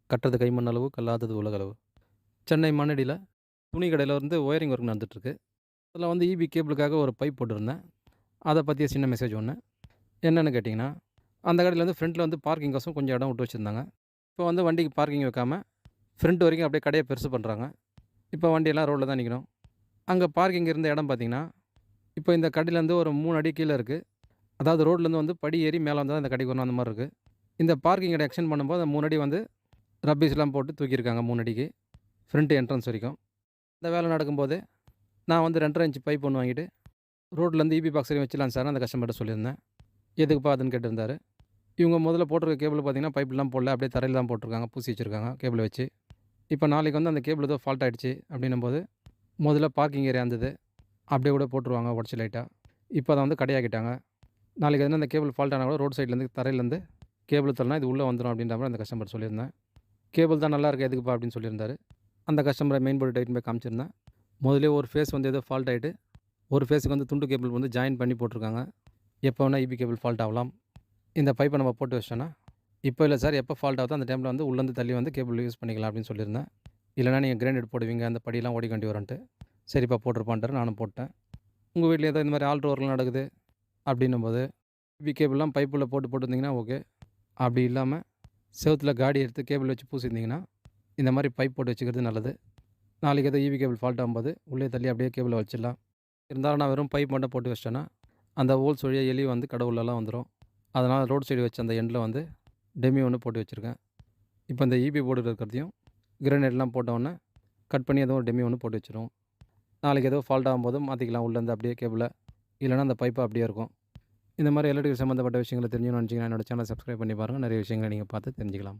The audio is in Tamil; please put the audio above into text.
கற்றது கைமண் அளவு, கல்லாதது உலகளவு. சென்னை மண்ணடியில துணி கடையில வந்து ஒயரிங் ஒர்க் நடந்துட்டுருக்கு. அதில வந்து ஈபி கேபிளுக்காக ஒரு பைப் போட்டிருந்தேன். அத பத்திய சின்ன மெசேஜ் ஒண்ணு. என்னன்னு கேட்டீங்கன்னா, அந்த கடையில வந்து ஃப்ரண்ட்ல வந்து பார்க்கிங்கோசம் கொஞ்சம் இடம் விட்டு வச்சிருந்தாங்க. இப்போ வந்து வண்டிக்கு பார்க்கிங் வைக்காம, ஃப்ரண்ட் வரைக்கும் அப்படியே கடைய பெருசு பண்றாங்க. இப்போ வண்டியெல்லாம் ரோட்ல தான் நிக்கணும். அங்க பார்க்கிங் இருந்த இடம் பார்த்தீங்கன்னா, இப்போ இந்த கடையிலேருந்து ஒரு 3 அடி கீழ இருக்கு. அதாவது ரோட்லேருந்து வந்து படி ஏறி மேல வந்தா தான் இந்த கடைக்கு வரணும் அந்த மாரி இருக்கு. இந்த பார்க்கிங் இடம் எக்ஸ்டெண்ட் பண்ணும்போது அந்த 3 அடி வந்து ரப்பீஸ்லாம் போட்டு தூக்கியிருக்காங்க 3 அடிக்கு. ஃப்ரண்ட் என்ட்ரன்ஸ் வரைக்கும். இந்த வேலை நடக்கும்போது, நான் வந்து 2 1/2 இன்ச் பைப் ஒண்ணு வாங்கிட்டு, ரோட்லேருந்து ஈபி பாக்ஸ் வரையும் வச்சிடலாம் சார்ன்னு அந்த கஸ்டமர்ட்ட சொல்லியிருந்தேன். எதுக்குப்பா அதுன்னு கேட்டிருந்தாரு. இவங்க முதல்ல போட்டிருக்க கேபிள் பார்த்தீங்கன்னா, பைப்லாம் போடல. அப்படியே தரையில தான் போட்டிருக்காங்க. பூசி வச்சிருக்காங்க கேபிள வச்சு. இப்போ நாளைக்கு வந்து அந்த கேபிள் ஏதோ ஃபால்ட் ஆயிடுச்சு அப்படின்னும்போது, முதல்ல பார்க்கிங் ஏரியா இருந்தது. அப்படியே கூட போட்டுருவாங்க உடச்சி லைட்டா. இப்போ அத வந்து கடையாக்கிட்டாங்க. நாளைக்கு எதுனா அந்த கேபிள் ஃபால்ட் ஆனா கூட ரோட் சைட்லேருந்து தரையிலேருந்து கேபிள் தள்ளினா இது உள்ள வந்துரும் அப்படின்ற மாரி அந்த கஸ்டமர் சொல்லியிருந்தேன். கேபிள் தான் நல்லா இருக்கு எதுக்குப்பா அப்படின்னு சொல்லியிருந்தாரு. அந்த கஸ்டமர மெயின் போர்டு டைட்டன் போய் காமிச்சிருந்தேன். முதல்லயே ஒரு ஃபேஸ் வந்து ஏதோ ஃபால்ட் ஆயிட்டு, ஒரு ஃபேஸுக்கு வந்து துண்டு கேபிள் வந்து ஜாயின் பண்ணி போட்டுருக்காங்க. எப்போ வேணா ஈபி கேபிள் ஃபால்ட் ஆகலாம். இந்த பைப்ப நம்ம போட்டு வச்சுட்டோம்னா, இப்போ இல்ல சார் எப்போ ஃபால்ட் ஆகுதோ அந்த டைம்ல வந்து உள்ளேருந்து தள்ளி வந்து கேபிள் யூஸ் பண்ணிக்கலாம் அப்படின்னு சொல்லியிருந்தேன். இல்லன்னா நீங்க கிரைனேட் போடுவீங்க, அந்த படியெல்லாம் ஓடிக்க வேண்டி வரும்ன்ட்டு. சரிப்பா போட்டுருப்பான்ட்டாரு. நானும் போட்டேன். உங்க வீட்ல ஏதோ இந்த மாரி ஆல்ட்ரு ஒர்க்லாம் நடக்குது அப்படின்னும்போது, ஈபி கேபிள்லாம் பைப்புல போட்டு போட்டிருந்தீங்கன்னா ஓகே. அப்படி இல்லாம செவுத்துல காடி எடுத்து கேபிள் வச்சு பூசியிருந்தீங்கன்னா, இந்த மாரி பைப் போட்டு வச்சுக்கிறது நல்லது. நாளைக்கு ஏதோ ஈபி கேபிள் ஃபால்ட் ஆகும்போது, உள்ளே தள்ளி அப்படியே கேபிள வச்சிடலாம். இருந்தாலும் நான் வெறும் பைப் மட்டும் போட்டு வச்சுட்டேன்னா, அந்த ஹோல்ஸ் வழியா எலி வந்து கடை உள்ளலாம் வந்துரும். அதனால ரோட் சைடு வச்ச அந்த எண்ட்ல வந்து டெமி ஒண்ணு போட்டு வச்சிருக்கேன். இப்போ இந்த ஈபி போர்டு இருக்கிறதையும் கிரானைட்லாம் போட்டவுடனே கட் பண்ணி ஏதோ ஒரு டெமி ஒண்ணு போட்டு வச்சுருவோம். நாளைக்கு ஏதோ ஃபால்ட் ஆகும்போது மாத்திக்கலாம் உள்ளேருந்து அப்படியே கேபிள. இல்லன்னா அந்த பைப்பு அப்படியே இருக்கும். இந்த மாரி எலக்ட்ரிக்கல் சம்மந்தப்பட்ட விஷயங்கள தெரிஞ்சுக்கணும்னு நெனச்சீங்கன்னா, என்னோட சேனல சப்ஸ்கிரைப் பண்ணி பாருங்க. நெறைய விஷயங்கள நீங்க பார்த்து தெரிஞ்சுக்கலாம்.